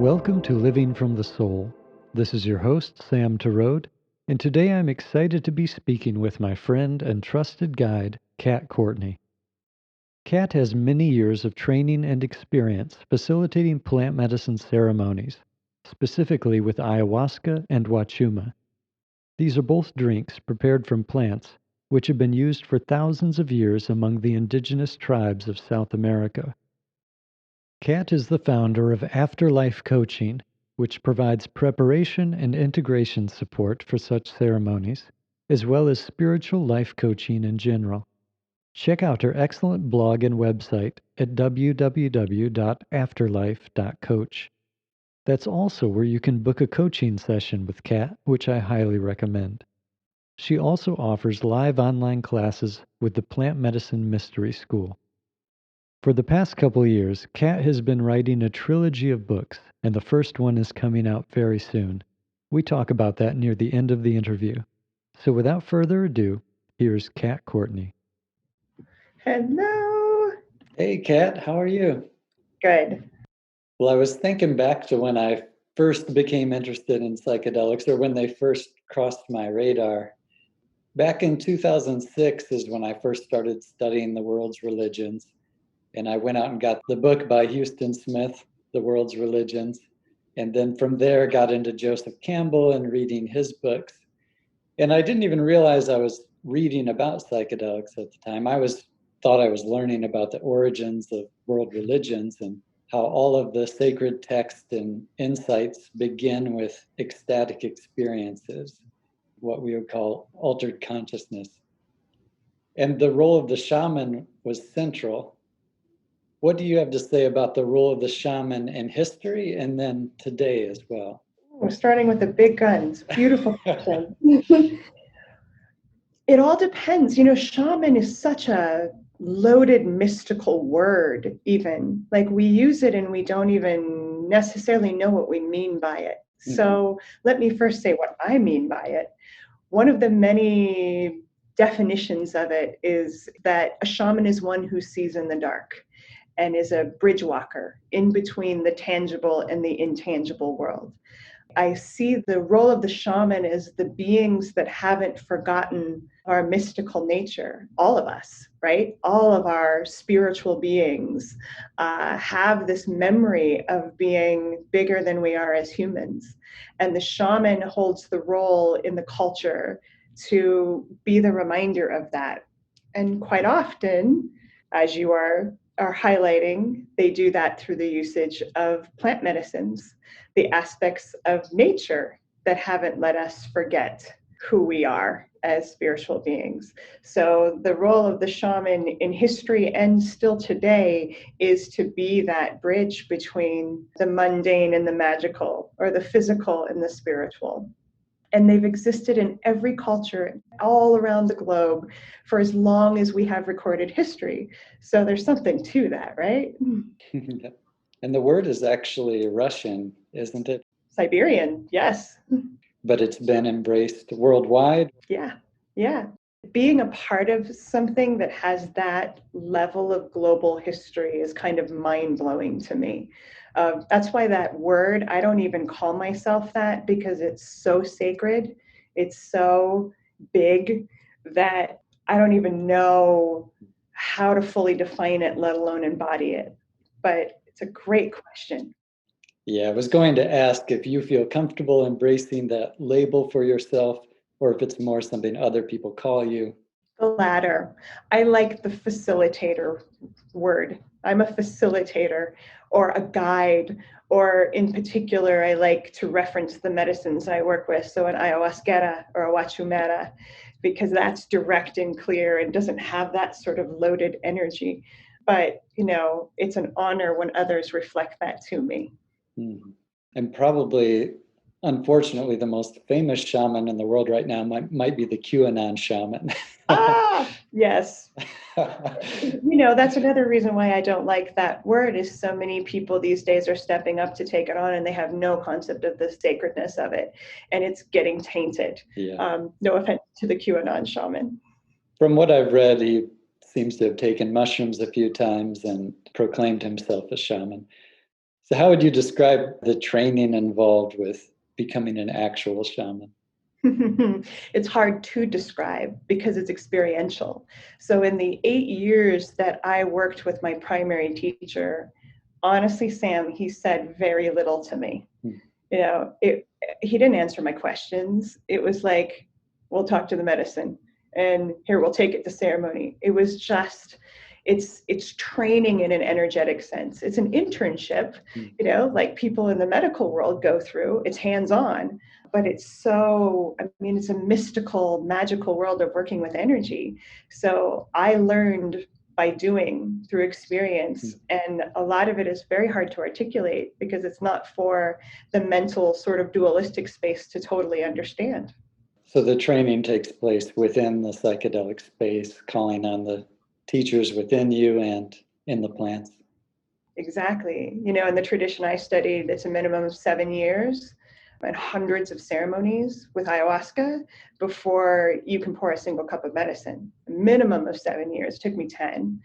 Welcome to Living from the Soul. This is your host, Sam Terode, and today I'm excited to be speaking with my friend and trusted guide, Courtney. Kat has many years of training and experience facilitating plant medicine ceremonies, specifically with Ayahuasca and Huachuma. These are both drinks prepared from plants, which have been used for thousands of years among the indigenous tribes of South America. Kat is the founder of Afterlife Coaching, which provides preparation and integration support for such ceremonies, as well as spiritual life coaching in general. Check out her excellent blog and website at www.afterlife.coach. That's also where you can book a coaching session with Kat, which I highly recommend. She also offers live online classes with the Plant Medicine Mystery School. For the past couple years, Kat has been writing a trilogy of books, and the first one is coming out very soon. We talk about that near the end of the interview. So without further ado, here's Courtney. Hello. Hey, Kat, how are you? Good. Well, I was thinking back to when I first became interested in psychedelics, or when they first crossed my radar. Back in 2006 is when I first started studying the world's religions. And I went out and got the book by Houston Smith, The World's Religions. And then from there, got into Joseph Campbell and reading his books. And I didn't even realize I was reading about psychedelics at the time. Thought I was learning about the origins of world religions and how all of the sacred text and insights begin with ecstatic experiences, what we would call altered consciousness. And the role of the shaman was central. What do you have to say about the role of the shaman in history and then today as well? We're starting with the big guns. Beautiful question. It all depends. Shaman is such a loaded mystical word, even. Like we use it and we don't even necessarily know what we mean by it. So let me first say what I mean by it. One of the many definitions of it is that a shaman is one who sees in the dark and is a bridge walker in between the tangible and the intangible world. I see the role of the shaman as the beings that haven't forgotten our mystical nature. All of us, right? All of our spiritual beings have this memory of being bigger than we are as humans. And the shaman holds the role in the culture to be the reminder of that. And quite often, as you are highlighting, they do that through the usage of plant medicines, the aspects of nature that haven't let us forget who we are as spiritual beings. So the role of the shaman in history and still today is to be that bridge between the mundane and the magical, or the physical and the spiritual. And they've existed in every culture all around the globe for as long as we have recorded history. So there's something to that, right? And the word is actually Russian, isn't it? Siberian, yes. But it's been embraced worldwide. Yeah. Being a part of something that has that level of global history is kind of mind-blowing to me. That's why that word, I don't even call myself that, because it's so sacred. It's so big that I don't even know how to fully define it, let alone embody it. But it's a great question. Yeah, I was going to ask if you feel comfortable embracing that label for yourself, or if it's more something other people call you. The latter. I like the facilitator word. I'm a facilitator or a guide, or in particular, I like to reference the medicines I work with. So an ayahuasca or a huachuma, because that's direct and clear and doesn't have that sort of loaded energy. But, it's an honor when others reflect that to me. And probably, unfortunately, the most famous shaman in the world right now might be the QAnon shaman. Yes. That's another reason why I don't like that word, is so many people these days are stepping up to take it on and they have no concept of the sacredness of it, and it's getting tainted. Yeah. No offense to the QAnon shaman. From what I've read, he seems to have taken mushrooms a few times and proclaimed himself a shaman. So how would you describe the training involved with becoming an actual shaman? It's hard to describe because it's experiential. So in the 8 years that I worked with my primary teacher, honestly, Sam, he said very little to me. Hmm. He didn't answer my questions. It was like, we'll talk to the medicine and here, we'll take it to ceremony. It was just, it's training in an energetic sense. It's an internship, like people in the medical world go through. It's hands-on, but it's it's a mystical, magical world of working with energy. So I learned by doing through experience. And a lot of it is very hard to articulate because it's not for the mental sort of dualistic space to totally understand. So the training takes place within the psychedelic space, calling on the teachers within you and in the plants. Exactly. In the tradition I studied, it's a minimum of 7 years and hundreds of ceremonies with ayahuasca before you can pour a single cup of medicine. A minimum of 7 years. It took me 10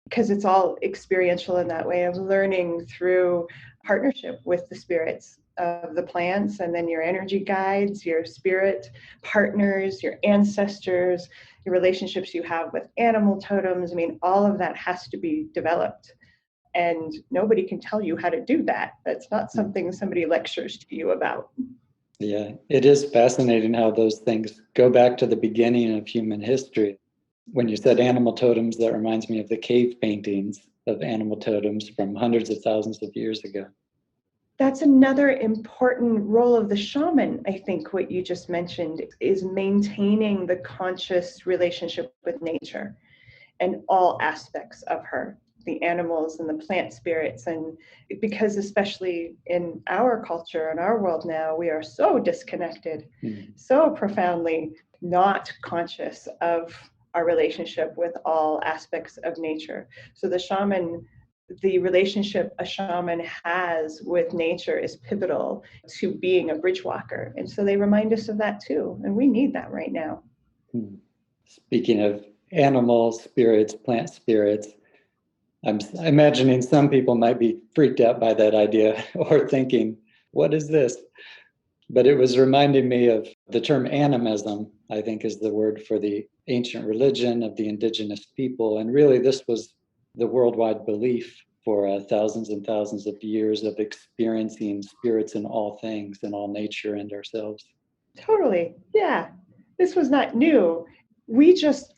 because it's all experiential in that way of learning through partnership with the spirits of the plants, and then your energy guides, your spirit partners, your ancestors, your relationships you have with animal totems. All of that has to be developed. And nobody can tell you how to do that. That's not something somebody lectures to you about. Yeah, it is fascinating how those things go back to the beginning of human history. When you said animal totems, that reminds me of the cave paintings of animal totems from hundreds of thousands of years ago. That's another important role of the shaman, I think, what you just mentioned, is maintaining the conscious relationship with nature and all aspects of her, the animals and the plant spirits. And because especially in our culture and our world now, we are so disconnected, so profoundly not conscious of our relationship with all aspects of nature. So the relationship a shaman has with nature is pivotal to being a bridge walker. And so they remind us of that too. And we need that right now. Speaking of animal spirits, plant spirits, I'm imagining some people might be freaked out by that idea or thinking, what is this? But it was reminding me of the term animism, I think is the word for the ancient religion of the indigenous people. And really, this was the worldwide belief for thousands and thousands of years of experiencing spirits in all things, in all nature and ourselves. Totally. Yeah. This was not new. We just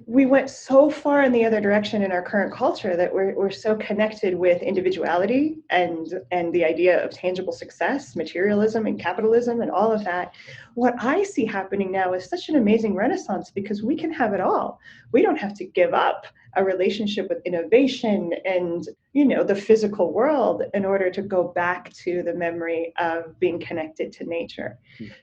we went so far in the other direction in our current culture that we're so connected with individuality and the idea of tangible success, materialism and capitalism and all of that. What I see happening now is such an amazing renaissance because we can have it all. We don't have to give up a relationship with innovation and the physical world in order to go back to the memory of being connected to nature.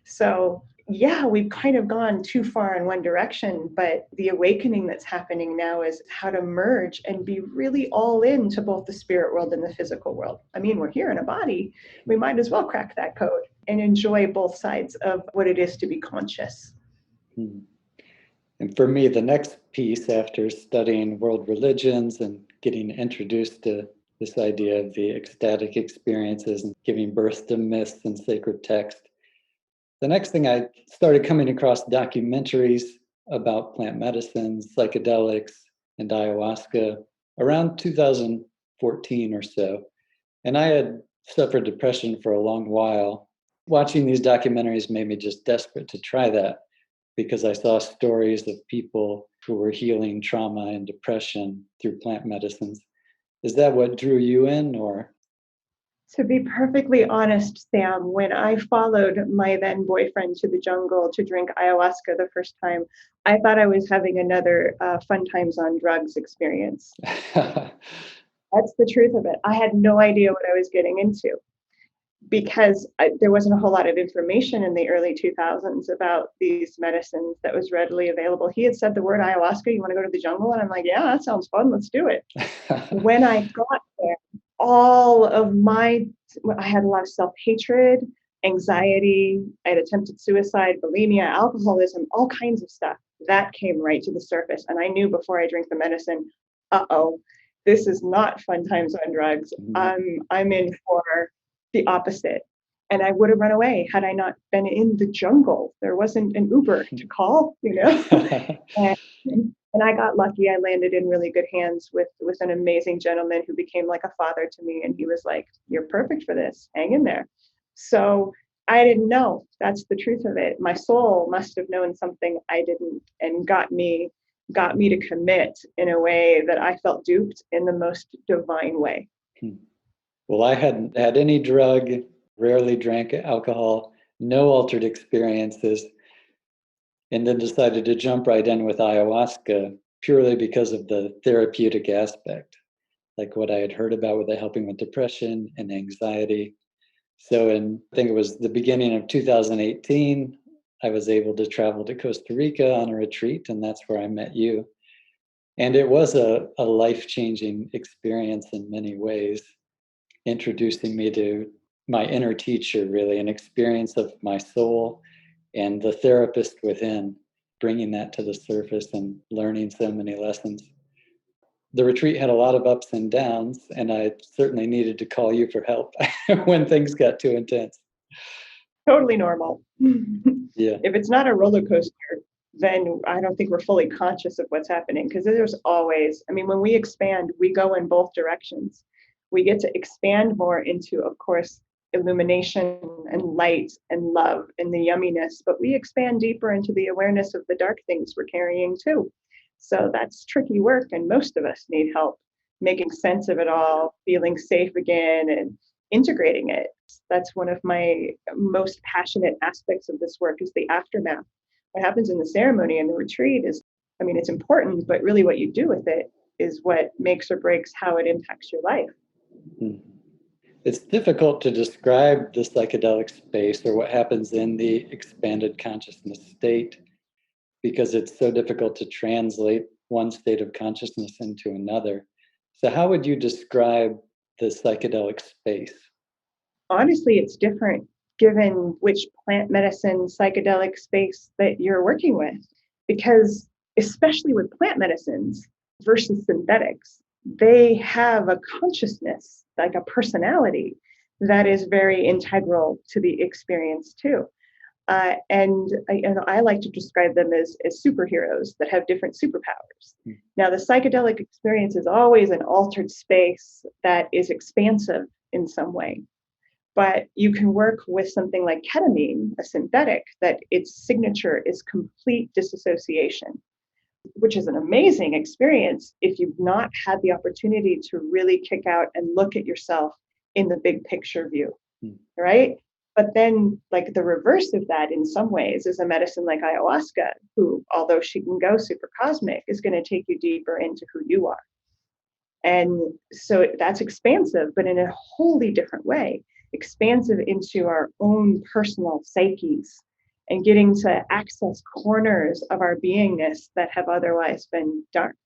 So yeah, we've kind of gone too far in one direction, but the awakening that's happening now is how to merge and be really all into both the spirit world and the physical world. We're here in a body. We might as well crack that code and enjoy both sides of what it is to be conscious. And for me, the next piece after studying world religions and getting introduced to this idea of the ecstatic experiences and giving birth to myths and sacred text, the next thing I started coming across documentaries about plant medicines, psychedelics, and ayahuasca around 2014 or so. And I had suffered depression for a long while. Watching these documentaries made me just desperate to try that because I saw stories of people who were healing trauma and depression through plant medicines. Is that what drew you in, or? To be perfectly honest, Sam, when I followed my then boyfriend to the jungle to drink ayahuasca the first time, I thought I was having another fun times on drugs experience. That's the truth of it. I had no idea what I was getting into because there wasn't a whole lot of information in the early 2000s about these medicines that was readily available. He had said the word ayahuasca, you want to go to the jungle? And I'm like, yeah, that sounds fun. Let's do it. When I got there, I had a lot of self-hatred, anxiety, I had attempted suicide, bulimia, alcoholism, all kinds of stuff. That came right to the surface. And I knew before I drank the medicine, uh-oh, this is not fun times on drugs. I'm in for the opposite. And I would have run away had I not been in the jungle. There wasn't an Uber to call, and, and I got lucky. I landed in really good hands with an amazing gentleman who became like a father to me. And he was like, "You're perfect for this. Hang in there." So I didn't know. That's the truth of it. My soul must have known something I didn't, and got me to commit in a way that I felt duped in the most divine way. Well, I hadn't had any drug, rarely drank alcohol, no altered experiences, and then decided to jump right in with ayahuasca purely because of the therapeutic aspect, like what I had heard about with the helping with depression and anxiety. So I think it was the beginning of 2018, I was able to travel to Costa Rica on a retreat, and that's where I met you. And it was a life-changing experience in many ways, introducing me to my inner teacher, really, an experience of my soul and the therapist within, bringing that to the surface and learning so many lessons. The retreat had a lot of ups and downs, and I certainly needed to call you for help when things got too intense. Totally normal. Yeah. If it's not a roller coaster, then I don't think we're fully conscious of what's happening, because there's always, when we expand, we go in both directions. We get to expand more into, of course, illumination and light and love and the yumminess, but we expand deeper into the awareness of the dark things we're carrying too. So that's tricky work, and most of us need help making sense of it all, feeling safe again, and integrating it. That's one of my most passionate aspects of this work, is the aftermath. What happens in the ceremony and the retreat is, it's important, but really what you do with it is what makes or breaks how it impacts your life. It's difficult to describe the psychedelic space or what happens in the expanded consciousness state, because it's so difficult to translate one state of consciousness into another. So how would you describe the psychedelic space? Honestly, it's different given which plant medicine psychedelic space that you're working with, because especially with plant medicines versus synthetics, they have a consciousness, like a personality, that is very integral to the experience too. And I like to describe them as superheroes that have different superpowers. Now, the psychedelic experience is always an altered space that is expansive in some way. But you can work with something like ketamine, a synthetic, that its signature is complete disassociation, which is an amazing experience if you've not had the opportunity to really kick out and look at yourself in the big picture view, right? But then, like, the reverse of that in some ways is a medicine like ayahuasca, who, although she can go super cosmic, is going to take you deeper into who you are. And so that's expansive, but in a wholly different way, expansive into our own personal psyches and getting to access corners of our beingness that have otherwise been dark.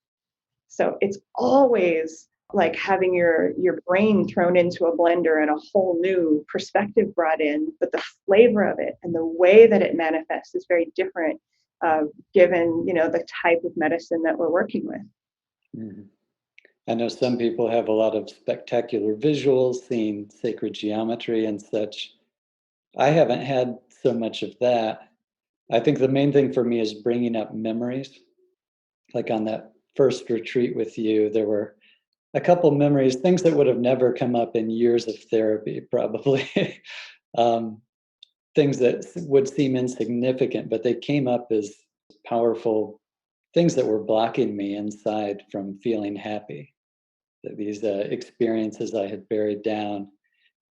So it's always like having your brain thrown into a blender and a whole new perspective brought in, but the flavor of it and the way that it manifests is very different, given the type of medicine that we're working with. Mm-hmm. I know some people have a lot of spectacular visuals, seeing sacred geometry and such. I haven't had so much of that. I think the main thing for me is bringing up memories. Like on that first retreat with you, there were a couple memories, things that would have never come up in years of therapy, probably. Things that would seem insignificant, but they came up as powerful things that were blocking me inside from feeling happy. These experiences I had buried down.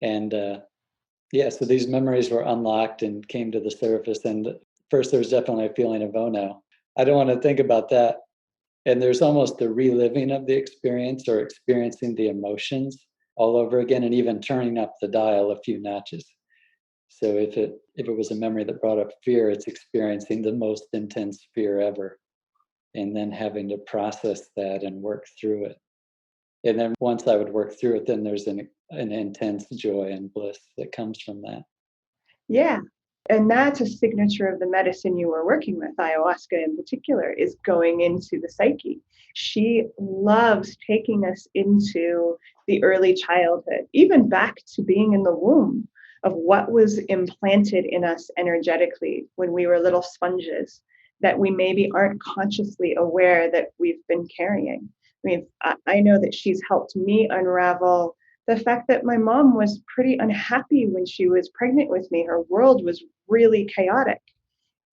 And so these memories were unlocked and came to the surface. And first, there was definitely a feeling of, oh no, I don't want to think about that. And there's almost a reliving of the experience, or experiencing the emotions all over again, and even turning up the dial a few notches. So if it was a memory that brought up fear, it's experiencing the most intense fear ever, and then having to process that and work through it. And then once I would work through it, then there's an intense joy and bliss that comes from that. Yeah. And that's a signature of the medicine you were working with, ayahuasca in particular, is going into the psyche. She loves taking us into the early childhood, even back to being in the womb, of what was implanted in us energetically when we were little sponges that we maybe aren't consciously aware that we've been carrying. I mean, I know that she's helped me unravel the fact that my mom was pretty unhappy when she was pregnant with me. Her world was really chaotic.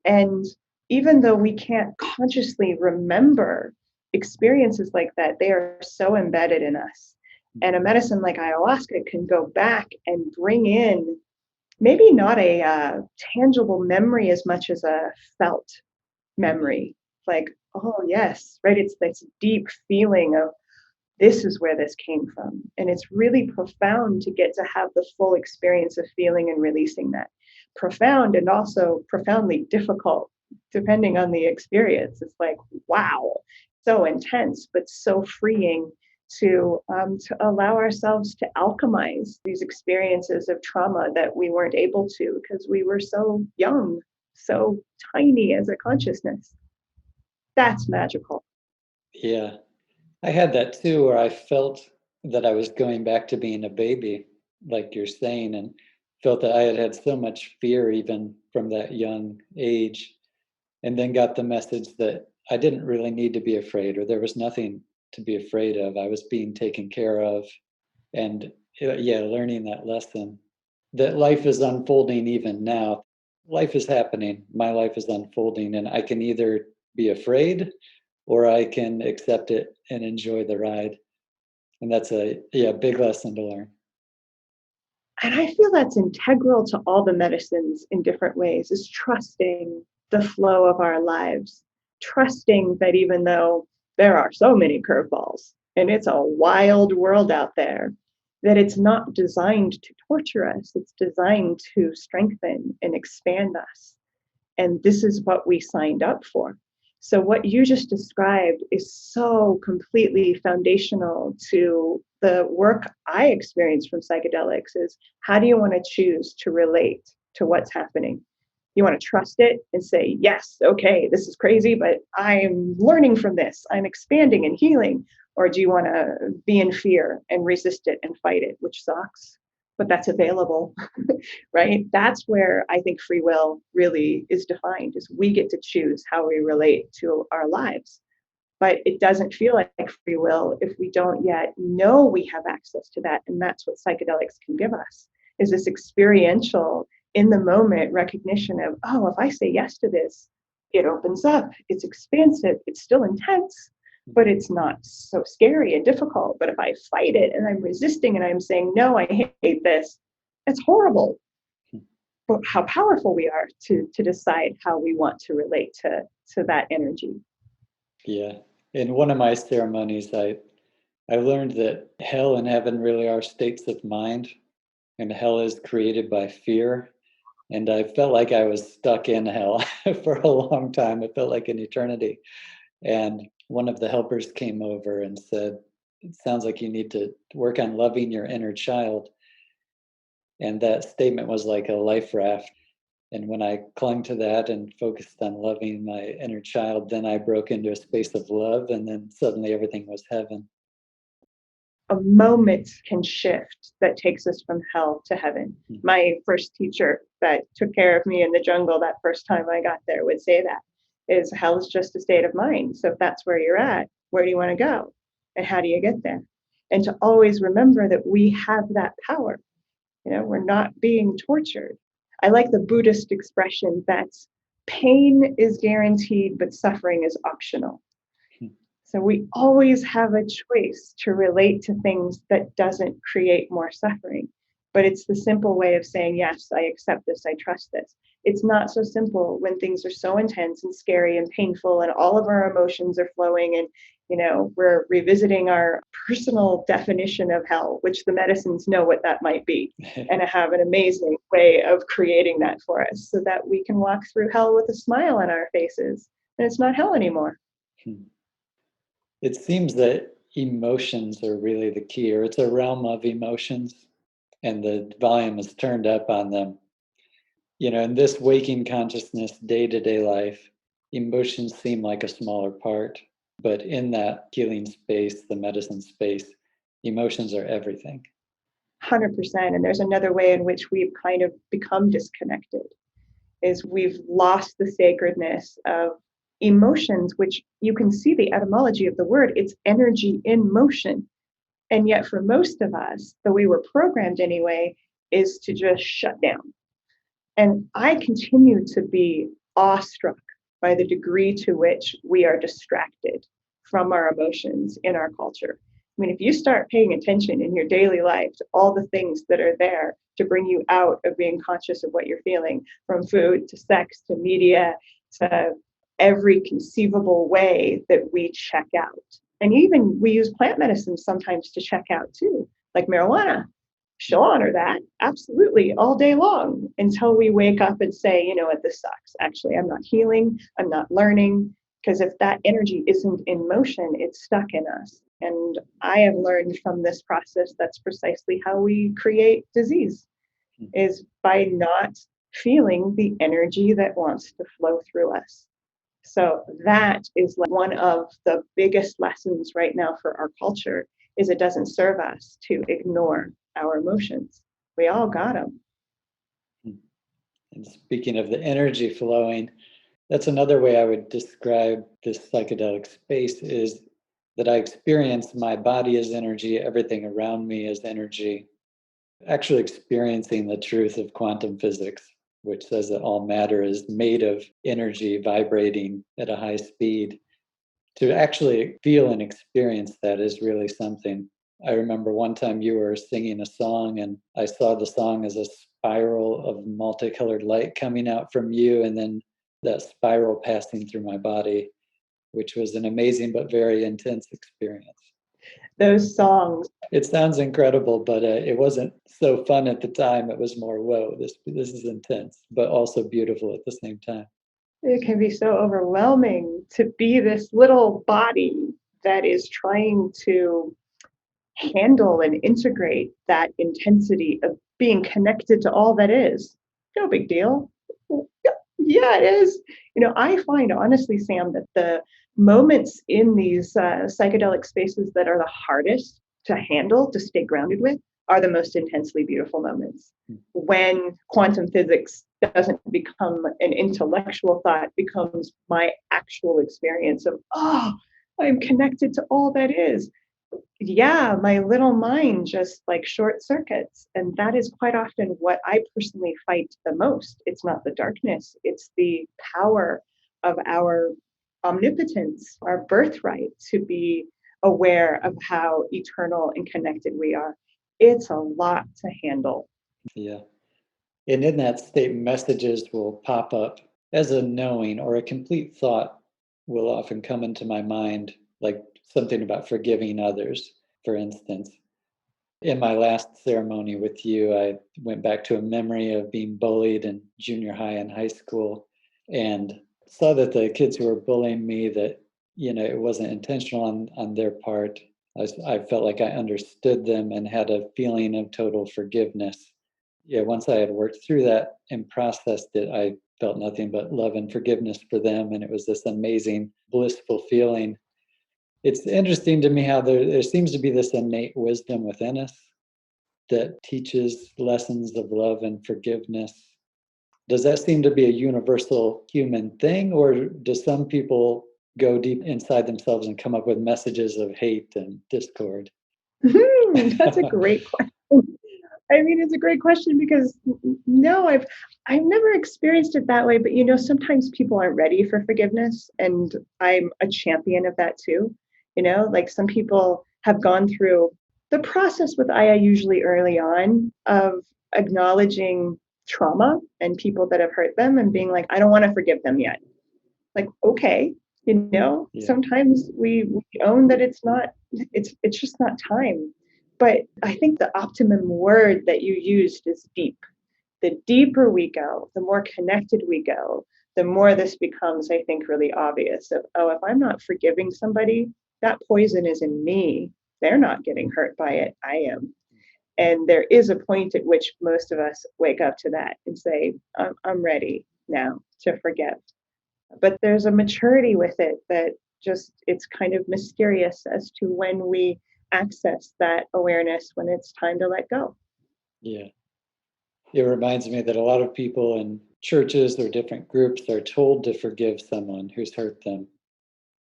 And even though we can't consciously remember experiences like that, they are so embedded in us. And a medicine like ayahuasca can go back and bring in maybe not a tangible memory as much as a felt memory. Like, oh, yes, right? It's this deep feeling of this is where this came from. And it's really profound to get to have the full experience of feeling and releasing that. Profound and also profoundly difficult, depending on the experience. It's like, wow, so intense, but so freeing to allow ourselves to alchemize these experiences of trauma that we weren't able to because we were so young, so tiny as a consciousness. That's magical. Yeah. I had that too, where I felt that I was going back to being a baby, like you're saying, and felt that I had had so much fear even from that young age, and then got the message that I didn't really need to be afraid, or there was nothing to be afraid of. I was being taken care of. And yeah, learning that lesson that life is unfolding even now. Life is happening. My life is unfolding, and I can either be afraid or I can accept it and enjoy the ride. And that's a big lesson to learn. And I feel that's integral to all the medicines in different ways, is trusting the flow of our lives, trusting that even though there are so many curveballs and it's a wild world out there, that it's not designed to torture us, it's designed to strengthen and expand us. And this is what we signed up for. So what you just described is so completely foundational to the work I experienced from psychedelics. Is how do you want to choose to relate to what's happening? You want to trust it and say, yes, okay, this is crazy, but I'm learning from this. I'm expanding and healing. Or do you want to be in fear and resist it and fight it, which sucks, but that's available, right? That's where I think free will really is defined, is we get to choose how we relate to our lives. But it doesn't feel like free will if we don't yet know we have access to that. And that's what psychedelics can give us, is this experiential, in the moment recognition of, oh, if I say yes to this, it opens up, it's expansive, it's still intense, but it's not so scary and difficult. But if I fight it and I'm resisting and I'm saying, no, I hate this, it's horrible. But how powerful we are to decide how we want to relate to that energy. Yeah. In one of my ceremonies, I learned that hell and heaven really are states of mind, and hell is created by fear. And I felt like I was stuck in hell for a long time. It felt like an eternity. And one of the helpers came over and said, it sounds like you need to work on loving your inner child. And that statement was like a life raft. And when I clung to that and focused on loving my inner child, then I broke into a space of love, and then suddenly everything was heaven. A moment can shift that takes us from hell to heaven. Mm-hmm. My first teacher that took care of me in the jungle that first time I got there would say that, is hell is just a state of mind. So if that's where you're at, where do you want to go? And how do you get there? And to always remember that we have that power. We're not being tortured. I like the Buddhist expression that pain is guaranteed, but suffering is optional. So we always have a choice to relate to things that doesn't create more suffering. But it's the simple way of saying, yes, I accept this, I trust this. It's not so simple when things are so intense and scary and painful and all of our emotions are flowing and we're revisiting our personal definition of hell, which the medicines know what that might be, and have an amazing way of creating that for us so that we can walk through hell with a smile on our faces. And it's not hell anymore. It seems that emotions are really the key, or it's a realm of emotions, and the volume is turned up on them. In this waking consciousness, day-to-day life, emotions seem like a smaller part, but in that healing space, the medicine space, emotions are everything. 100%. And there's another way in which we've kind of become disconnected, is we've lost the sacredness of emotions, which you can see the etymology of the word. It's energy in motion. And yet for most of us, the way we're programmed anyway, is to just shut down. And I continue to be awestruck by the degree to which we are distracted from our emotions in our culture. I mean, if you start paying attention in your daily life to all the things that are there to bring you out of being conscious of what you're feeling, from food to sex to media to every conceivable way that we check out. And even we use plant medicine sometimes to check out too, like marijuana. She'll honor that absolutely all day long until we wake up and say, you know what, this sucks. Actually, I'm not healing. I'm not learning. Because if that energy isn't in motion, it's stuck in us. And I have learned from this process that's precisely how we create disease, is by not feeling the energy that wants to flow through us. So that is like one of the biggest lessons right now for our culture, is it doesn't serve us to ignore our emotions. We all got them. And speaking of the energy flowing, that's another way I would describe this psychedelic space, is that I experience my body as energy, everything around me as energy, actually experiencing the truth of quantum physics, which says that all matter is made of energy vibrating at a high speed. To actually feel and experience that is really something. I remember one time you were singing a song and I saw the song as a spiral of multicolored light coming out from you, and then that spiral passing through my body, which was an amazing but very intense experience. Those songs. It sounds incredible, but it wasn't so fun at the time. It was more, whoa, this is intense, but also beautiful at the same time. It can be so overwhelming to be this little body that is trying to handle and integrate that intensity of being connected to all that is. No big deal. Yeah, it is. I find honestly, Sam, that the moments in these psychedelic spaces that are the hardest to handle, to stay grounded with, are the most intensely beautiful moments. When quantum physics doesn't become an intellectual thought, becomes my actual experience of, oh, I'm connected to all that is. Yeah, my little mind just like short circuits. And that is quite often what I personally fight the most. It's not the darkness, it's the power of our omnipotence, our birthright to be aware of how eternal and connected we are. It's a lot to handle. Yeah. And in that state, messages will pop up as a knowing, or a complete thought will often come into my mind, like something about forgiving others, for instance. In my last ceremony with you, I went back to a memory of being bullied in junior high and high school, and saw that the kids who were bullying me, that it wasn't intentional on their part. I felt like I understood them and had a feeling of total forgiveness. Yeah, once I had worked through that and processed it, I felt nothing but love and forgiveness for them, and it was this amazing, blissful feeling. It's interesting to me how there seems to be this innate wisdom within us that teaches lessons of love and forgiveness. Does that seem to be a universal human thing, or do some people go deep inside themselves and come up with messages of hate and discord? That's a great question. I mean, it's a great question because no, I've never experienced it that way. But sometimes people aren't ready for forgiveness, and I'm a champion of that too. Like some people have gone through the process with Aya usually early on of acknowledging trauma and people that have hurt them and being like, I don't want to forgive them yet. Like, okay, Yeah. sometimes we own that it's just not time. But I think the optimum word that you used is deep. The deeper we go, the more connected we go, the more this becomes, I think, really obvious of, oh, if I'm not forgiving somebody, that poison is in me. They're not getting hurt by it. I am. And there is a point at which most of us wake up to that and say, I'm ready now to forgive. But there's a maturity with it that just, it's kind of mysterious as to when we access that awareness, when it's time to let go. Yeah. It reminds me that a lot of people in churches or different groups are told to forgive someone who's hurt them.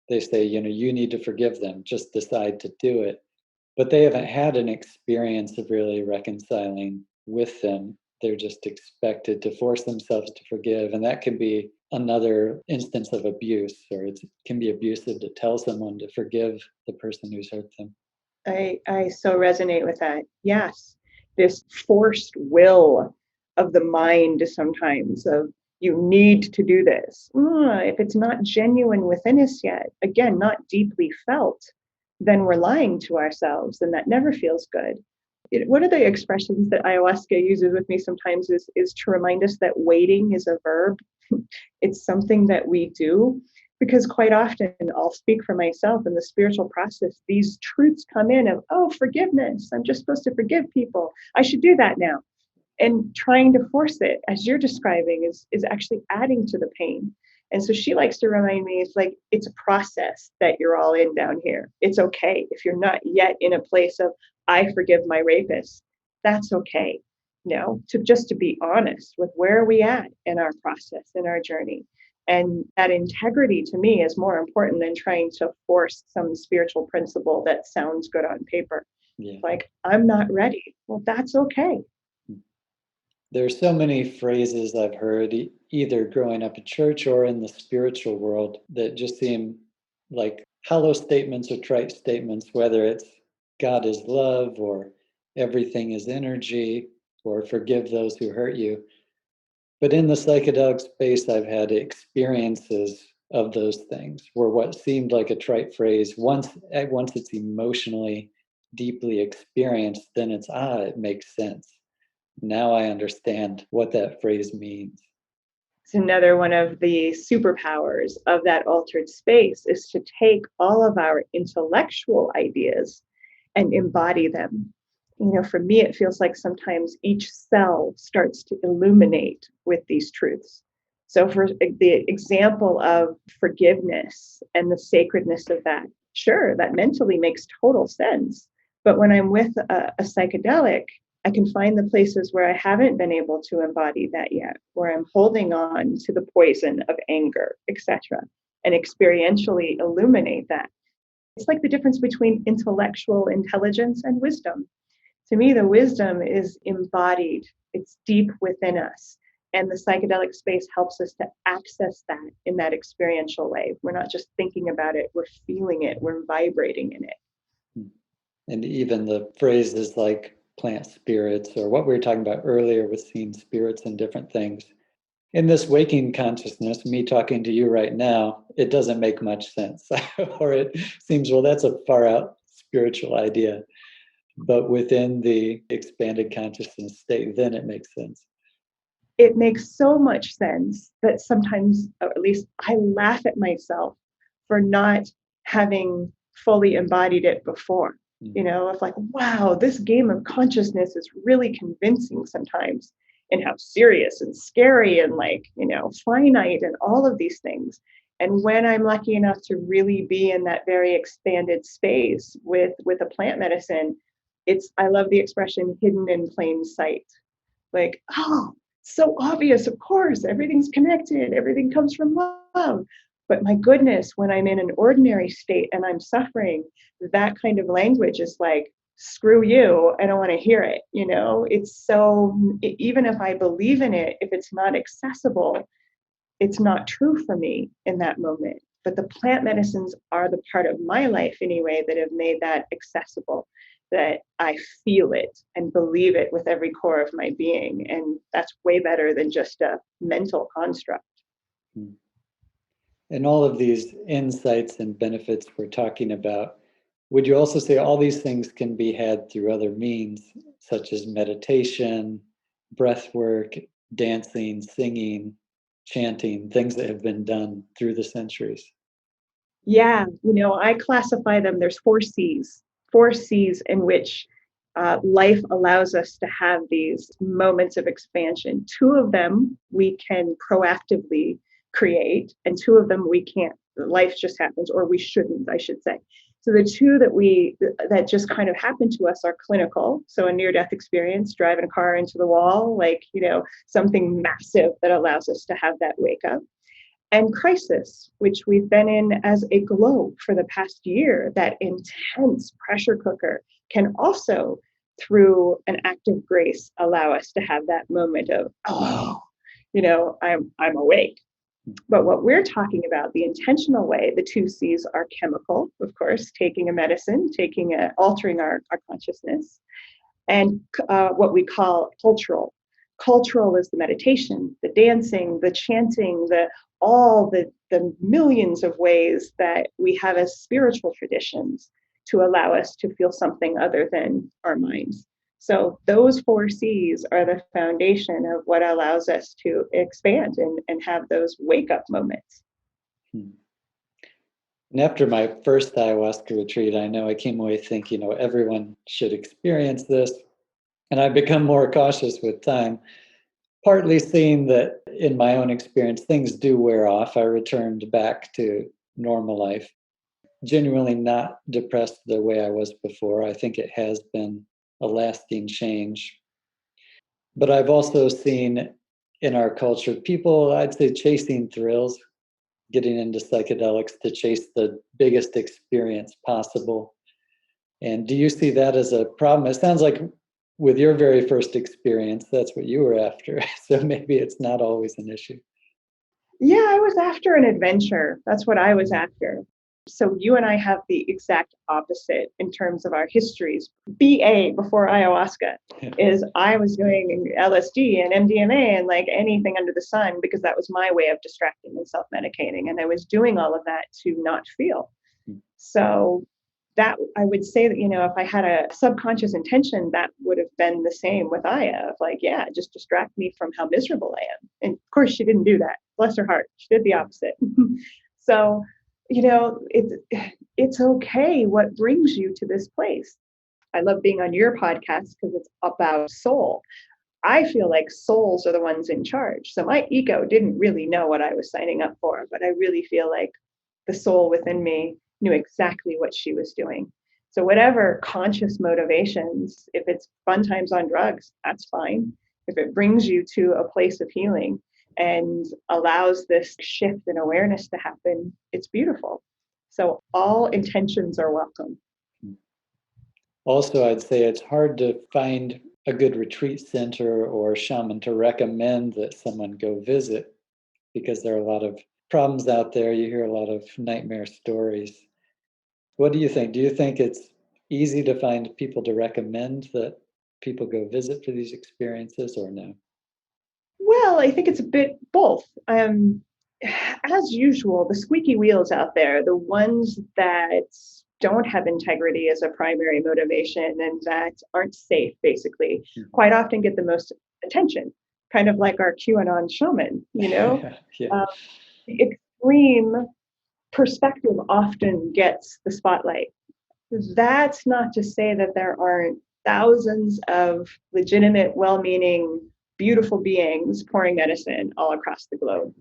They say, you need to forgive them, just decide to do it. But they haven't had an experience of really reconciling with them. They're just expected to force themselves to forgive. And that can be another instance of abuse, or it can be abusive to tell someone to forgive the person who's hurt them. I so resonate with that. Yes, this forced will of the mind sometimes of you need to do this. If it's not genuine within us yet, again, not deeply felt, then we're lying to ourselves, and that never feels good. One of the expressions that ayahuasca uses with me sometimes is to remind us that waiting is a verb. It's something that we do, because quite often, I'll speak for myself in the spiritual process, these truths come in of, oh, forgiveness. I'm just supposed to forgive people. I should do that now. And trying to force it, as you're describing, is actually adding to the pain. And so she likes to remind me, it's like, it's a process that you're all in down here. It's okay if you're not yet in a place of, I forgive my rapist. That's okay. To be honest with where are we at in our process, in our journey. And that integrity to me is more important than trying to force some spiritual principle that sounds good on paper. Yeah. Like, I'm not ready. Well, that's okay. There's so many phrases I've heard, either growing up in church or in the spiritual world, that just seem like hollow statements or trite statements, whether it's God is love or everything is energy or forgive those who hurt you. But in the psychedelic space, I've had experiences of those things where what seemed like a trite phrase, once it's emotionally deeply experienced, then it makes sense. Now I understand what that phrase means. It's another one of the superpowers of that altered space, is to take all of our intellectual ideas and embody them. For me, it feels like sometimes each cell starts to illuminate with these truths. So for the example of forgiveness and the sacredness of that, sure, that mentally makes total sense. But when I'm with a psychedelic, I can find the places where I haven't been able to embody that yet, where I'm holding on to the poison of anger, etc., and experientially illuminate that. It's like the difference between intellectual intelligence and wisdom. To me, the wisdom is embodied, it's deep within us. And the psychedelic space helps us to access that in that experiential way. We're not just thinking about it, we're feeling it, we're vibrating in it. And even the phrases like plant spirits, or what we were talking about earlier with seeing spirits and different things. In this waking consciousness, me talking to you right now, it doesn't make much sense. Or it seems, well, that's a far out spiritual idea. But within the expanded consciousness state, then it makes sense. It makes so much sense that sometimes, or at least I laugh at myself for not having fully embodied it before. It's like, wow, this game of consciousness is really convincing sometimes, and how serious and scary and finite and all of these things. And when I'm lucky enough to really be in that very expanded space with a plant medicine, I love the expression hidden in plain sight. Like, oh, so obvious, of course, everything's connected, everything comes from love. But my goodness, when I'm in an ordinary state and I'm suffering, that kind of language is like, screw you, I don't want to hear it. It's so, even if I believe in it, if it's not accessible, it's not true for me in that moment. But the plant medicines are the part of my life anyway that have made that accessible, that I feel it and believe it with every core of my being. And that's way better than just a mental construct. And all of these insights and benefits we're talking about, would you also say all these things can be had through other means, such as meditation, breath work, dancing, singing, chanting, things that have been done through the centuries? Yeah, I classify them, there's four C's in which life allows us to have these moments of expansion. Two of them we can proactively create, and two of them we can't. Life just happens, or we shouldn't, I should say. So the two that just kind of happen to us are clinical. So a near-death experience, driving a car into the wall, like, something massive that allows us to have that wake up. And crisis, which we've been in as a globe for the past year, that intense pressure cooker, can also, through an act of grace, allow us to have that moment of, oh, I'm awake. But what we're talking about, the intentional way, the two C's are chemical, of course, taking a medicine, altering our consciousness, and what we call cultural. Cultural is the meditation, the dancing, the chanting, all the millions of ways that we have as spiritual traditions to allow us to feel something other than our minds. So those four C's are the foundation of what allows us to expand and have those wake up moments. And after my first ayahuasca retreat, I know I came away thinking, everyone should experience this. And I've become more cautious with time, partly seeing that in my own experience, things do wear off. I returned back to normal life, genuinely not depressed the way I was before. I think it has been a lasting change. But I've also seen in our culture people, I'd say, chasing thrills, getting into psychedelics to chase the biggest experience possible. And do you see that as a problem? It sounds like with your very first experience, that's what you were after. So maybe it's not always an issue. Yeah, I was after an adventure. That's what I was after. So you and I have the exact opposite in terms of our histories. BA before ayahuasca is I was doing LSD and MDMA and like anything under the sun because that was my way of distracting and self-medicating. And I was doing all of that to not feel. So that I would say that, if I had a subconscious intention, that would have been the same with Aya of like, yeah, just distract me from how miserable I am. And of course she didn't do that. Bless her heart. She did the opposite. So, it's okay what brings you to this place. I love being on your podcast because it's about soul. I feel like souls are the ones in charge. So my ego didn't really know what I was signing up for, but I really feel like the soul within me knew exactly what she was doing. So whatever conscious motivations, if it's fun times on drugs, that's fine. If it brings you to a place of healing and allows this shift in awareness to happen, it's beautiful. So all intentions are welcome. Also, I'd say it's hard to find a good retreat center or shaman to recommend that someone go visit because there are a lot of problems out there. You hear a lot of nightmare stories. What do you think? Do you think it's easy to find people to recommend that people go visit for these experiences or no? Well, I think it's a bit both. As usual, the squeaky wheels out there, the ones that don't have integrity as a primary motivation and that aren't safe, basically, quite often get the most attention, kind of like our QAnon shaman, Yeah. The extreme perspective often gets the spotlight. That's not to say that there aren't thousands of legitimate, well-meaning, beautiful beings pouring medicine all across the globe.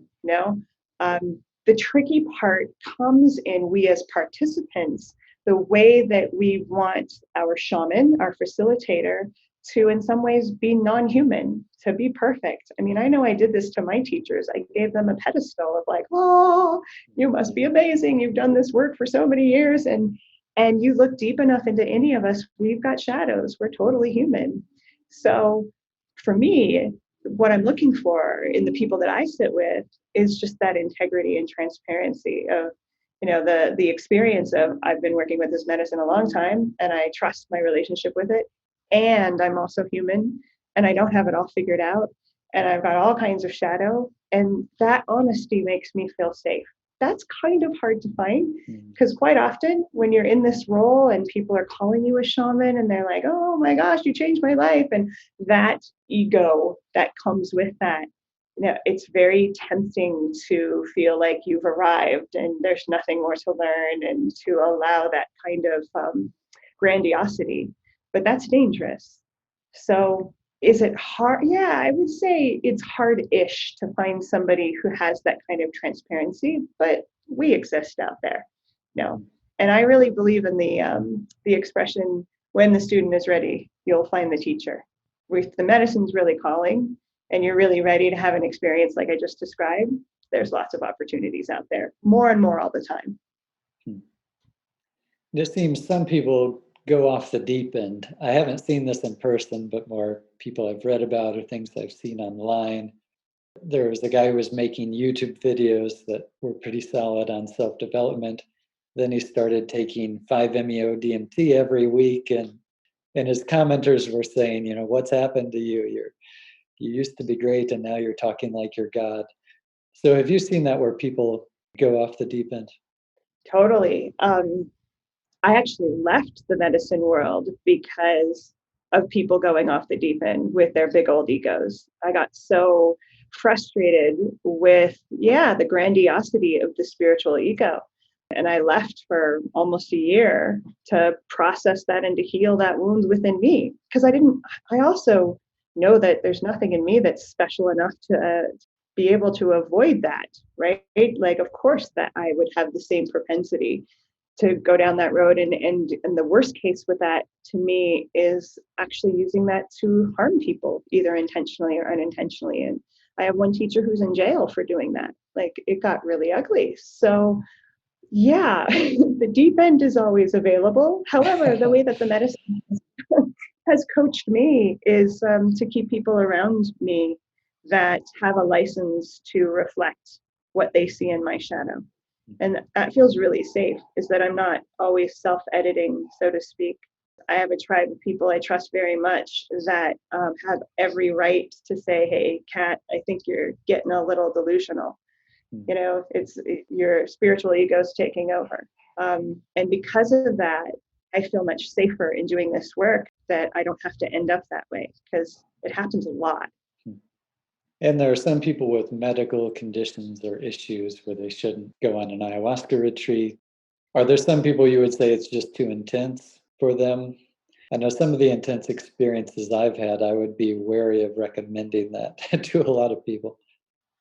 The tricky part comes in we as participants, the way that we want our shaman, our facilitator, to in some ways be non-human, to be perfect. I mean, I know I did this to my teachers. I gave them a pedestal of like, oh, you must be amazing. You've done this work for so many years. And you look deep enough into any of us, we've got shadows. We're totally human. So for me, what I'm looking for in the people that I sit with is just that integrity and transparency of, the experience of I've been working with this medicine a long time and I trust my relationship with it. And I'm also human and I don't have it all figured out. And I've got all kinds of shadow. And that honesty makes me feel safe. That's kind of hard to find because quite often when you're in this role and people are calling you a shaman and they're like, oh my gosh, you changed my life. And that ego that comes with that, it's very tempting to feel like you've arrived and there's nothing more to learn and to allow that kind of grandiosity. but that's dangerous. So is it hard? Yeah, I would say it's hard-ish to find somebody who has that kind of transparency, but we exist out there. No. And I really believe in the expression, when the student is ready, you'll find the teacher. If the medicine's really calling and you're really ready to have an experience like I just described, there's lots of opportunities out there, more and more all the time. It seems some people go off the deep end. I haven't seen this in person, but more people I've read about or things I've seen online. There was a guy who was making YouTube videos that were pretty solid on self-development. Then he started taking 5-MeO DMT every week, and his commenters were saying, what's happened to you? You used to be great, and now you're talking like you're God. So have you seen that where people go off the deep end? Totally. I actually left the medicine world because of people going off the deep end with their big old egos. I got so frustrated with, the grandiosity of the spiritual ego. And I left for almost a year to process that and to heal that wound within me. Because I also know that there's nothing in me that's special enough to be able to avoid that, right? Like, of course, that I would have the same propensity to go down that road. And the worst case with that, to me, is actually using that to harm people, either intentionally or unintentionally. And I have one teacher who's in jail for doing that. Like, it got really ugly. So yeah, the deep end is always available. However, the way that the medicine has coached me is to keep people around me that have a license to reflect what they see in my shadow. And that feels really safe, is that I'm not always self-editing, so to speak. I have a tribe of people I trust very much that have every right to say, hey, Kat, I think you're getting a little delusional. It's your spiritual ego's taking over. And because of that, I feel much safer in doing this work, that I don't have to end up that way, because it happens a lot. And there are some people with medical conditions or issues where they shouldn't go on an ayahuasca retreat. Are there some people you would say it's just too intense for them? I know some of the intense experiences I've had, I would be wary of recommending that to a lot of people.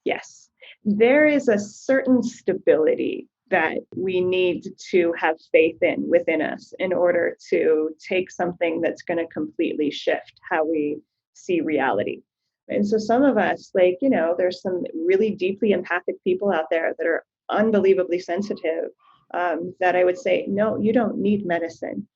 Yes, there is a certain stability that we need to have faith in within us in order to take something that's going to completely shift how we see reality. And so some of us, there's some really deeply empathic people out there that are unbelievably sensitive, that I would say, no, you don't need medicine.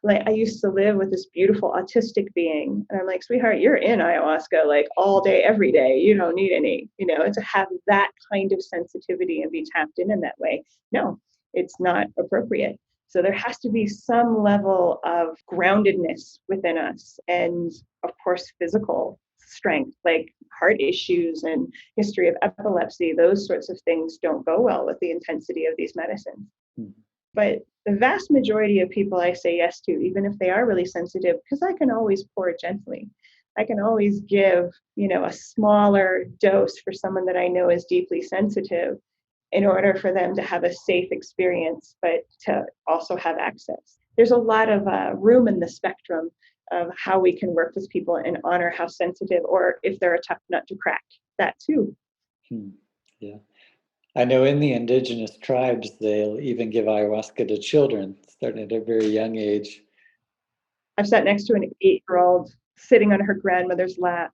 Like, I used to live with this beautiful autistic being, and I'm like, sweetheart, you're in ayahuasca like all day, every day. You don't need any, and to have that kind of sensitivity and be tapped in that way. No, it's not appropriate. So there has to be some level of groundedness within us, and of course, physical strength, like heart issues and history of epilepsy. Those sorts of things don't go well with the intensity of these medicines. But the vast majority of people I say yes to, even if they are really sensitive, because I can always pour gently. I can always give, a smaller dose for someone that I know is deeply sensitive, in order for them to have a safe experience, but to also have access. There's a lot of room in the spectrum of how we can work with people and honor how sensitive, or if they're a tough nut to crack, that too. Yeah. I know in the indigenous tribes, they'll even give ayahuasca to children, starting at a very young age. I've sat next to an 8-year-old sitting on her grandmother's lap,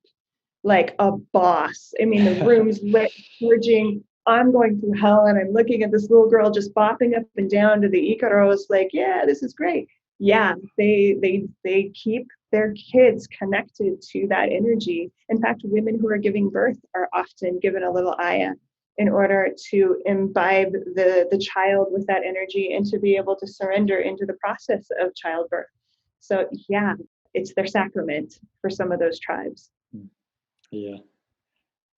like a boss. I mean, the room's lit, purging. I'm going through hell, and I'm looking at this little girl just bopping up and down to the Icaros, like, yeah, this is great. Yeah, they keep their kids connected to that energy. In fact, women who are giving birth are often given a little aya in order to imbibe the child with that energy and to be able to surrender into the process of childbirth. So yeah, it's their sacrament for some of those tribes. Yeah.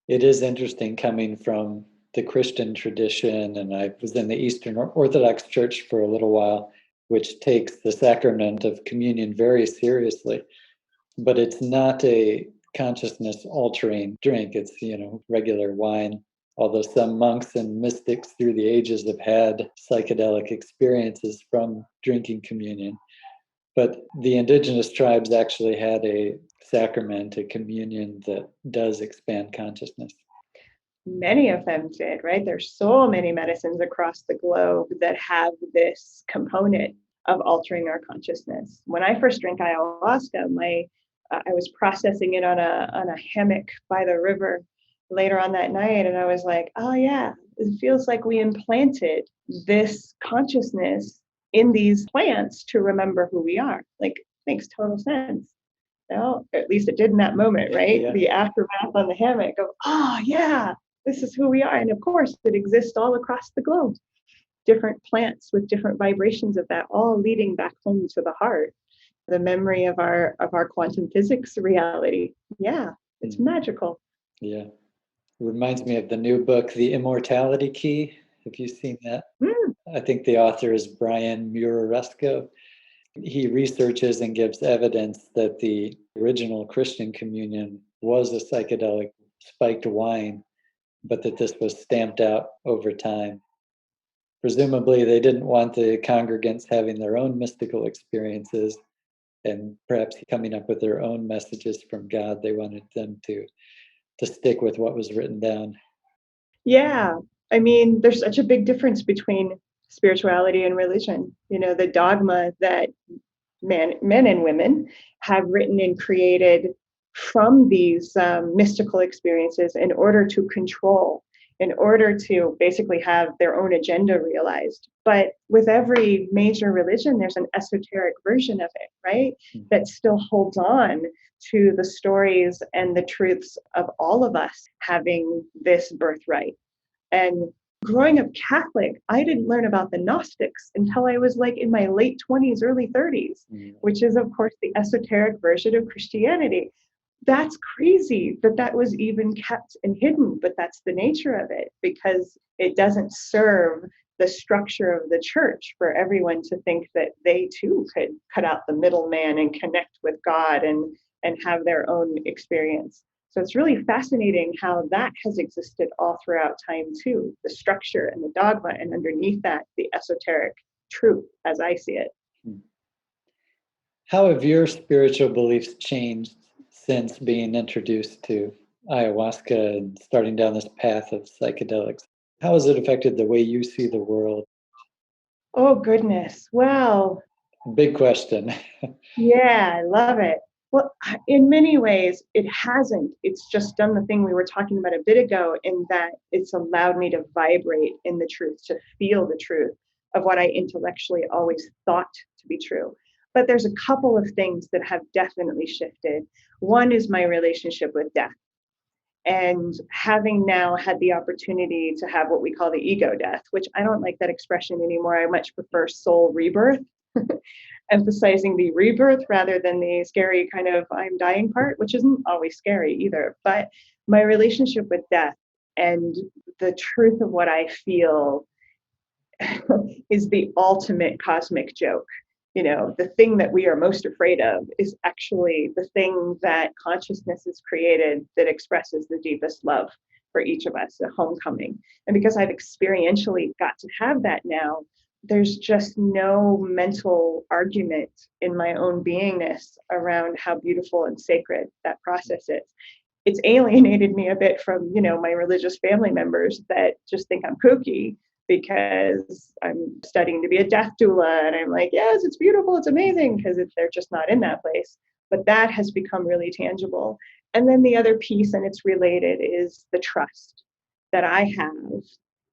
It is interesting coming from the Christian tradition, and I was in the Eastern Orthodox Church for a little while, which takes the sacrament of communion very seriously. But it's not a consciousness altering drink. It's, regular wine. Although some monks and mystics through the ages have had psychedelic experiences from drinking communion. But the indigenous tribes actually had a sacrament, a communion that does expand consciousness. Many of them did, right? There's so many medicines across the globe that have this component of altering our consciousness. When I first drank ayahuasca, I was processing it on a hammock by the river later on that night, and I was like, oh yeah, it feels like we implanted this consciousness in these plants to remember who we are. Like, makes total sense. Well, at least it did in that moment, right? Yeah. The aftermath on the hammock of, oh yeah, this is who we are. And of course, it exists all across the globe. Different plants with different vibrations of that, all leading back home to the heart, the memory of our quantum physics reality. Yeah, it's magical. Yeah. It reminds me of the new book, The Immortality Key. Have you seen that? I think the author is Brian Muraresco. He researches and gives evidence that the original Christian communion was a psychedelic spiked wine, but that this was stamped out over time. Presumably, they didn't want the congregants having their own mystical experiences and perhaps coming up with their own messages from God. They wanted them to stick with what was written down. Yeah. I mean, there's such a big difference between spirituality and religion. You know, the dogma that men and women have written and created from these mystical experiences in order to control, in order to basically have their own agenda realized. But with every major religion, there's an esoteric version of it, right? That still holds on to the stories and the truths of all of us having this birthright. And growing up Catholic, I didn't learn about the Gnostics until I was like in my late 20s, early 30s, which is, of course, the esoteric version of Christianity. That's crazy that was even kept and hidden, but that's the nature of it, because it doesn't serve the structure of the church for everyone to think that they too could cut out the middleman and connect with God and have their own experience. So it's really fascinating how that has existed all throughout time too, the structure and the dogma, and underneath that, the esoteric truth as I see it. How have your spiritual beliefs changed since being introduced to ayahuasca and starting down this path of psychedelics? How has it affected the way you see the world? Oh, goodness. Well, big question. Yeah, I love it. Well, in many ways, it hasn't. It's just done the thing we were talking about a bit ago, in that it's allowed me to vibrate in the truth, to feel the truth of what I intellectually always thought to be true. But there's a couple of things that have definitely shifted. One is my relationship with death. And having now had the opportunity to have what we call the ego death, which I don't like that expression anymore. I much prefer soul rebirth, emphasizing the rebirth rather than the scary kind of I'm dying part, which isn't always scary either. But my relationship with death and the truth of what I feel is the ultimate cosmic joke. You know, the thing that we are most afraid of is actually the thing that consciousness has created that expresses the deepest love for each of us, a homecoming. And because I've experientially got to have that now, there's just no mental argument in my own beingness around how beautiful and sacred that process is. It's alienated me a bit from, my religious family members that just think I'm kooky because I'm studying to be a death doula. And I'm like, yes, it's beautiful, it's amazing, because they're just not in that place. But that has become really tangible. And then the other piece, and it's related, is the trust that I have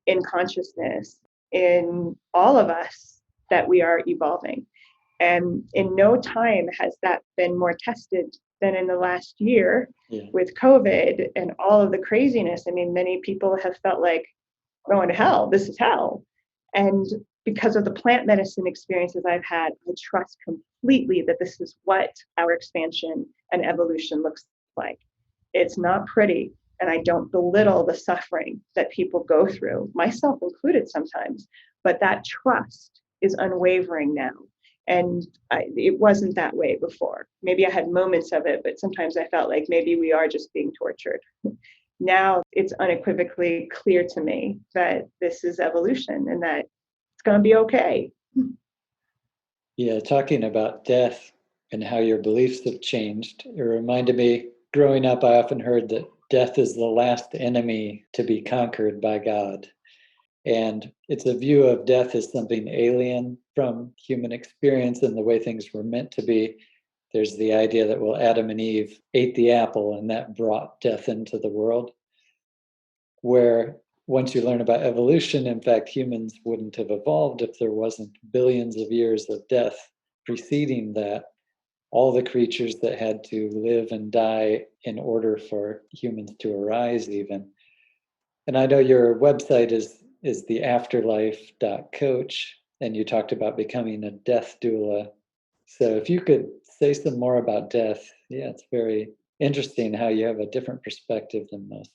in consciousness, in all of us, that we are evolving. And in no time has that been more tested than in the last year with COVID and all of the craziness. I mean, many people have felt like going to hell. This is hell. And because of the plant medicine experiences I've had, I trust completely that this is what our expansion and evolution looks like. It's not pretty. And I don't belittle the suffering that people go through, myself included sometimes, but that trust is unwavering now. And it wasn't that way before. Maybe I had moments of it, but sometimes I felt like maybe we are just being tortured. Now it's unequivocally clear to me that this is evolution and that it's going to be okay. Yeah, talking about death and how your beliefs have changed, it reminded me, growing up, I often heard that death is the last enemy to be conquered by God. And it's a view of death as something alien from human experience and the way things were meant to be. There's the idea that, well, Adam and Eve ate the apple and that brought death into the world. Where once you learn about evolution, in fact, humans wouldn't have evolved if there wasn't billions of years of death preceding that. All the creatures that had to live and die in order for humans to arise, even. And I know your website is the afterlife.coach, and you talked about becoming a death doula. So if you could say some more about death, yeah, it's very interesting how you have a different perspective than most.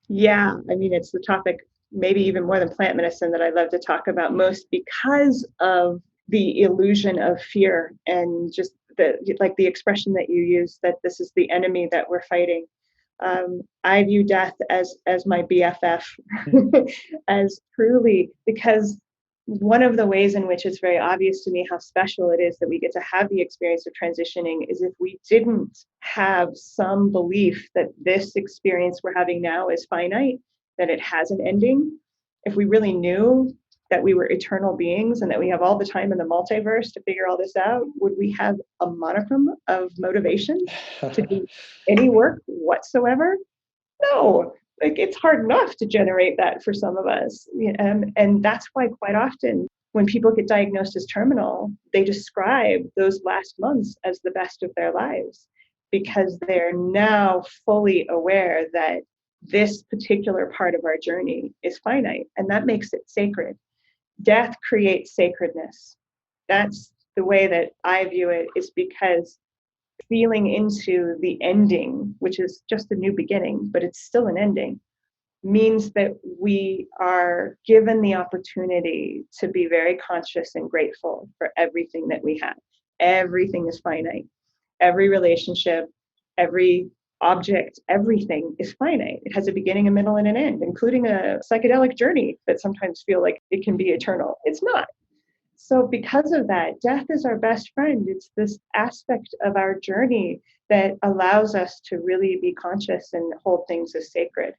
Yeah, I mean, it's the topic, maybe even more than plant medicine, that I love to talk about most because of the illusion of fear and just the expression that you use, that this is the enemy that we're fighting. I view death as my BFF, as truly, because one of the ways in which it's very obvious to me how special it is that we get to have the experience of transitioning is if we didn't have some belief that this experience we're having now is finite, that it has an ending. If we really knew that we were eternal beings and that we have all the time in the multiverse to figure all this out, would we have a monochrome of motivation to do any work whatsoever? No, like it's hard enough to generate that for some of us. And that's why quite often when people get diagnosed as terminal, they describe those last months as the best of their lives because they're now fully aware that this particular part of our journey is finite, and that makes it sacred. Death creates sacredness. That's the way that I view it, is because feeling into the ending, which is just a new beginning, but it's still an ending, means that we are given the opportunity to be very conscious and grateful for everything that we have. Everything is finite. Every relationship, every object, everything is finite. It has a beginning, a middle, and an end, including a psychedelic journey that sometimes feel like it can be eternal. It's not. So because of that, death is our best friend. It's this aspect of our journey that allows us to really be conscious and hold things as sacred.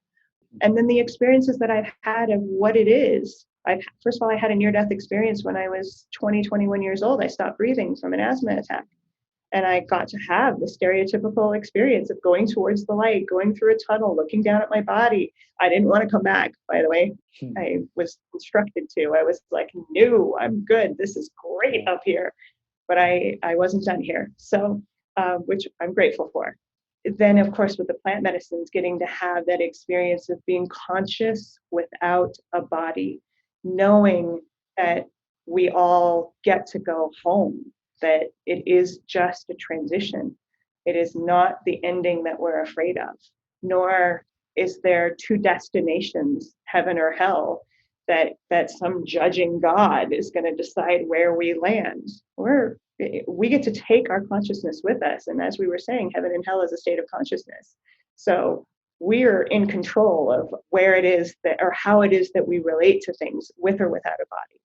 And then the experiences that I've had of what it is. First of all, I had a near-death experience when I was 20, 21 years old. I stopped breathing from an asthma attack. And I got to have the stereotypical experience of going towards the light, going through a tunnel, looking down at my body. I didn't want to come back, by the way. I was instructed to. I was like, no, I'm good. This is great up here. But I wasn't done here. So, which I'm grateful for. Then, of course, with the plant medicines, getting to have that experience of being conscious without a body, knowing that we all get to go home, that it is just a transition. It is not the ending that we're afraid of, nor is there two destinations, heaven or hell, that some judging God is going to decide where we land. We get to take our consciousness with us. And as we were saying, heaven and hell is a state of consciousness. So we're in control of where it is that, or how it is that we relate to things with or without a body.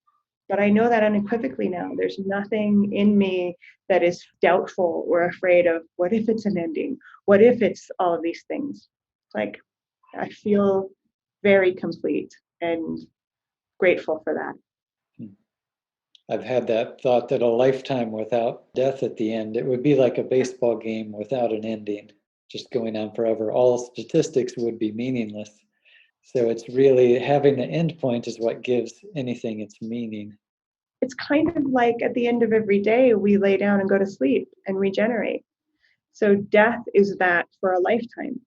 But I know that unequivocally now. There's nothing in me that is doubtful or afraid of what if it's an ending? What if it's all of these things? Like, I feel very complete and grateful for that. I've had that thought that a lifetime without death at the end, it would be like a baseball game without an ending, just going on forever. All statistics would be meaningless. So it's really having the end point is what gives anything its meaning. It's kind of like at the end of every day, we lay down and go to sleep and regenerate. So death is that for a lifetime.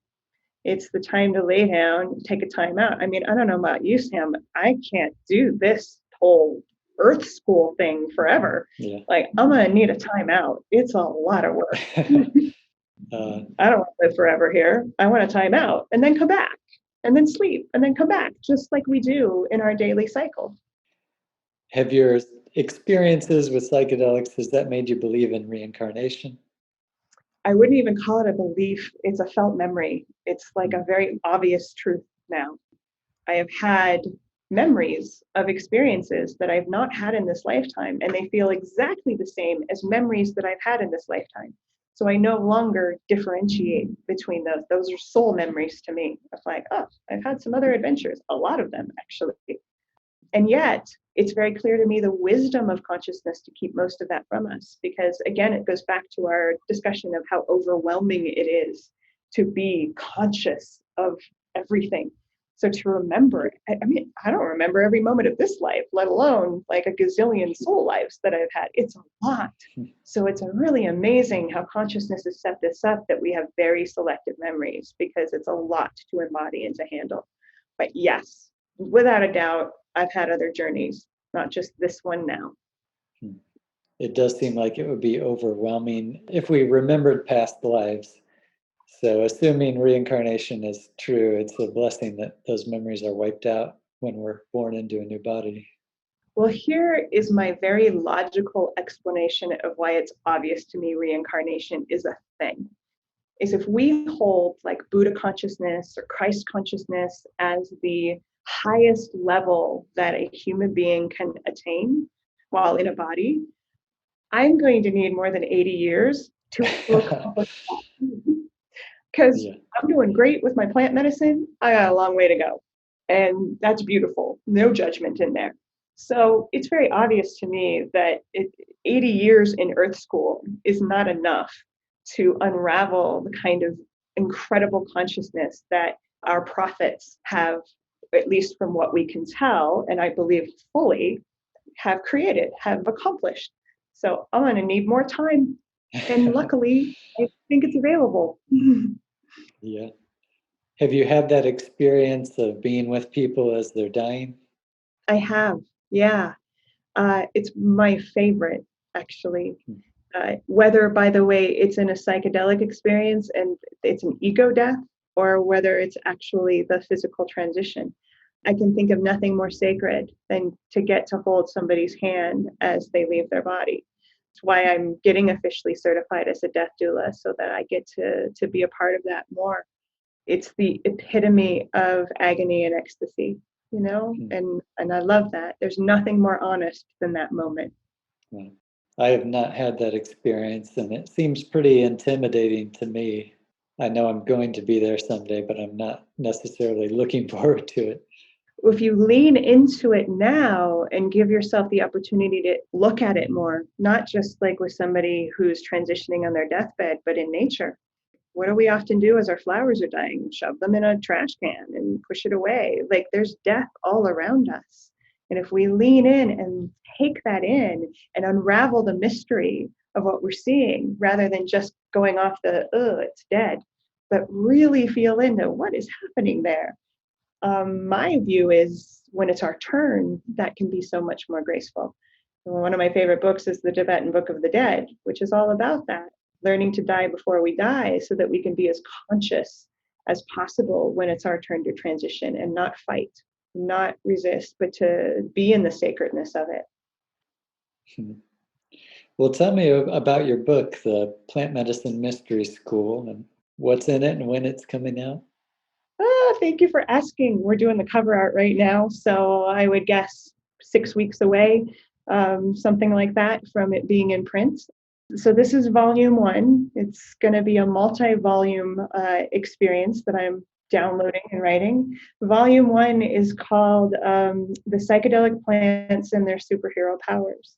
It's the time to lay down, take a time out. I mean, I don't know about you, Sam, but I can't do this whole earth school thing forever. Yeah. Like, I'm going to need a time out. It's a lot of work. I don't want to live forever here. I want a time out and then come back and then sleep and then come back, just like we do in our daily cycle. Have your experiences with psychedelics, has that made you believe in reincarnation? I wouldn't even call it a belief. It's a felt memory. It's like a very obvious truth now. I have had memories of experiences that I've not had in this lifetime, and they feel exactly the same as memories that I've had in this lifetime. So I no longer differentiate between those. Those are soul memories to me. It's like, oh, I've had some other adventures, a lot of them actually. And yet, it's very clear to me the wisdom of consciousness to keep most of that from us. Because again, it goes back to our discussion of how overwhelming it is to be conscious of everything. So to remember, I mean, I don't remember every moment of this life, let alone like a gazillion soul lives that I've had. It's a lot. So it's a really amazing how consciousness has set this up that we have very selective memories because it's a lot to embody and to handle. But yes, without a doubt, I've had other journeys, not just this one now. It does seem like it would be overwhelming if we remembered past lives. So assuming reincarnation is true, it's a blessing that those memories are wiped out when we're born into a new body. Well, here is my very logical explanation of why it's obvious to me reincarnation is a thing. Is if we hold like Buddha consciousness or Christ consciousness as the highest level that a human being can attain while in a body, I'm going to need more than 80 years to accomplish that. Because I'm doing great with my plant medicine. I got a long way to go. And that's beautiful. No judgment in there. So it's very obvious to me that 80 years in Earth School is not enough to unravel the kind of incredible consciousness that our prophets have, at least from what we can tell, and I believe fully, have created, have accomplished. So I'm going to need more time. And luckily, I think it's available. Yeah. Have you had that experience of being with people as they're dying? I have, yeah. It's my favorite, actually. Whether, by the way, it's in a psychedelic experience and it's an ego death, or whether it's actually the physical transition. I can think of nothing more sacred than to get to hold somebody's hand as they leave their body. It's why I'm getting officially certified as a death doula, so that I get to be a part of that more. It's the epitome of agony and ecstasy, you know, and I love that. There's nothing more honest than that moment. Well, I have not had that experience, and it seems pretty intimidating to me. I know I'm going to be there someday, but I'm not necessarily looking forward to it. If you lean into it now and give yourself the opportunity to look at it more, not just like with somebody who's transitioning on their deathbed, but in nature. What do we often do as our flowers are dying? Shove them in a trash can and push it away. Like there's death all around us. And if we lean in and take that in and unravel the mystery of what we're seeing, rather than just going off the, oh, it's dead, but really feel into what is happening there. My view is when it's our turn, that can be so much more graceful. One of my favorite books is the Tibetan Book of the Dead, which is all about that. Learning to die before we die so that we can be as conscious as possible when it's our turn to transition and not fight, not resist, but to be in the sacredness of it. Well, tell me about your book, The Plant Medicine Mystery School, and what's in it and when it's coming out. Thank you for asking. We're doing the cover art right now, so I would guess 6 weeks away, something like that, from it being in print. So this is volume 1. It's going to be a multi-volume experience that I'm downloading and writing. Volume 1 is called The Psychedelic Plants and Their Superhero Powers.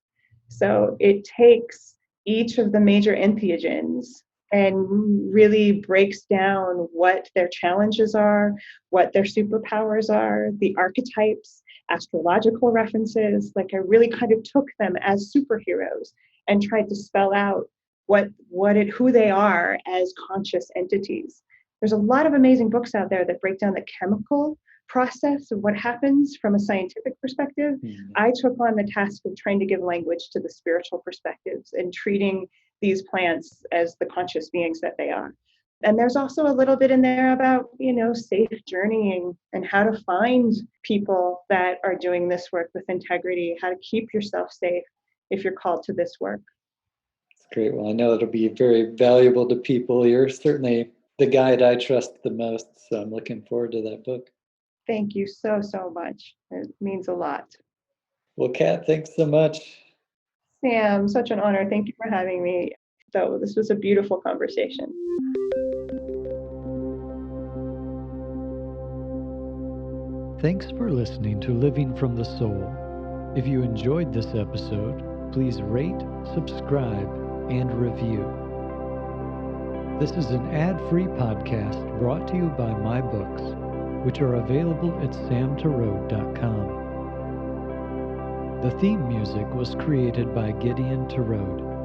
So it takes each of the major entheogens and really breaks down what their challenges are, what their superpowers are, the archetypes, astrological references. Like I really kind of took them as superheroes and tried to spell out who they are as conscious entities. There's a lot of amazing books out there that break down the chemical process of what happens from a scientific perspective. I took on the task of trying to give language to the spiritual perspectives and treating these plants as the conscious beings that they are. And there's also a little bit in there about, safe journeying and how to find people that are doing this work with integrity, how to keep yourself safe if you're called to this work. That's great. Well, I know it'll be very valuable to people. You're certainly the guide I trust the most, so I'm looking forward to that book. Thank you so, so much. It means a lot. Well, Kat, thanks so much. Sam, such an honor. Thank you for having me. So this was a beautiful conversation. Thanks for listening to Living from the Soul. If you enjoyed this episode, please rate, subscribe, and review. This is an ad-free podcast brought to you by my books, which are available at samtarode.com. The theme music was created by Gideon Tarode.